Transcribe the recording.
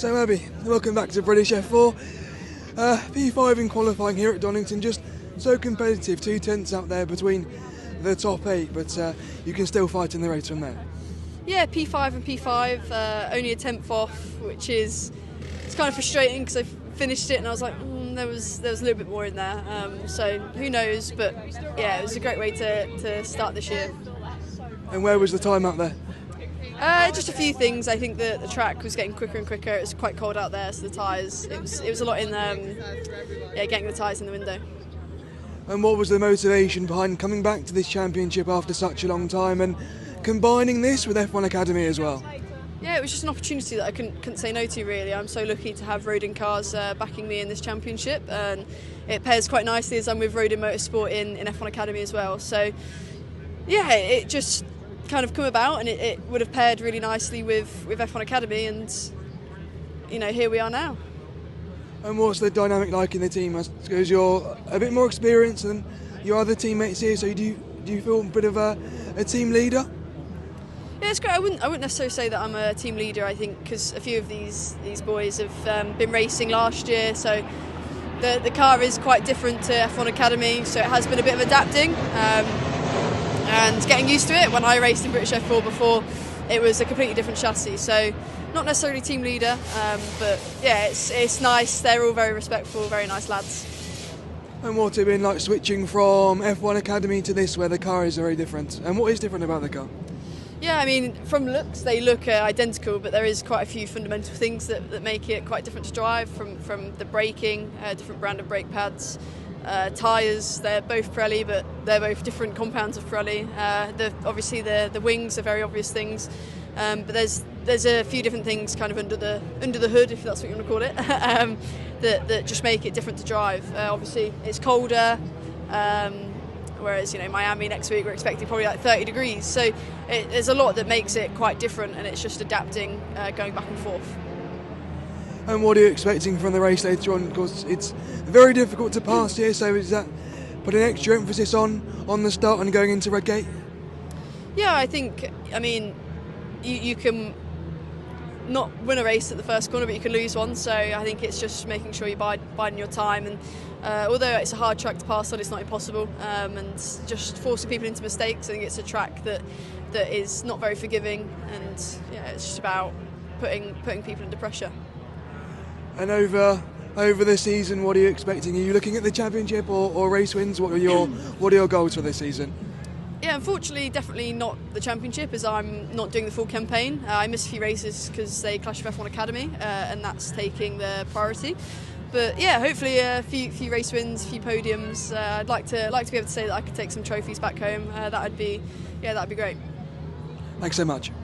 So Abbi, welcome back to British F4. P5 in qualifying here at Donington, just so competitive, 2/10 out there between the top 8, but you can still fight in the race from there. Yeah, P5 and P5, only a 10th off, which it's kind of frustrating because I finished it and I was like, there was a little bit more in there. So who knows, but yeah, it was a great way to start this year. And where was the time out there? Just a few things. I think the track was getting quicker and quicker. It was quite cold out there, so the tyres, it was a lot in getting the tyres in the window. And what was the motivation behind coming back to this championship after such a long time and combining this with F1 Academy as well? Yeah, it was just an opportunity that I couldn't say no to, really. I'm so lucky to have Round1 cars backing me in this championship, and it pairs quite nicely as I'm with Round1 Motorsport in F1 Academy as well. So yeah, it just kind of come about, and it would have paired really nicely with F1 Academy, and here we are now. And what's the dynamic like in the team? Because you're a bit more experienced than your other teammates here, so do you feel a bit of a team leader? Yeah, it's great. I wouldn't necessarily say that I'm a team leader. I think because a few of these boys have been racing last year, so the car is quite different to F1 Academy, so it has been a bit of adapting and getting used to it. When I raced in British F4 before, it was a completely different chassis, so not necessarily team leader, but yeah, it's nice. They're all very respectful, very nice lads. And what's it been like switching from F1 Academy to this, where the car is very different? And what is different about the car? Yeah, I mean, from looks they look identical, but there is quite a few fundamental things that make it quite different to drive, from the braking, different brand of brake pads, tyres. They're both Pirelli, but they're both different compounds of Pirelli. Obviously the wings are very obvious things, but there's a few different things kind of under the hood, if that's what you want to call it, that just make it different to drive. Obviously it's colder. Whereas Miami next week we're expecting probably like 30 degrees, so there's a lot that makes it quite different, and it's just adapting, going back and forth. And what are you expecting from the race later on? Because it's very difficult to pass here, so is that putting extra emphasis on the start and going into Red Gate? Yeah, I think, you can not win a race at the first corner, but you can lose one, so I think it's just making sure you bide in your time, and although it's a hard track to pass on, it's not impossible, and just forcing people into mistakes. I think it's a track that is not very forgiving, and yeah, it's just about putting people under pressure. And over the season, what are you expecting? Are you looking at the championship or race wins? What are your goals for this season? Yeah, unfortunately, definitely not the championship, as I'm not doing the full campaign. I missed a few races because they clash with F1 Academy, and that's taking the priority. But yeah, hopefully a few race wins, a few podiums. I'd like to be able to say that I could take some trophies back home. That'd be great. Thanks so much.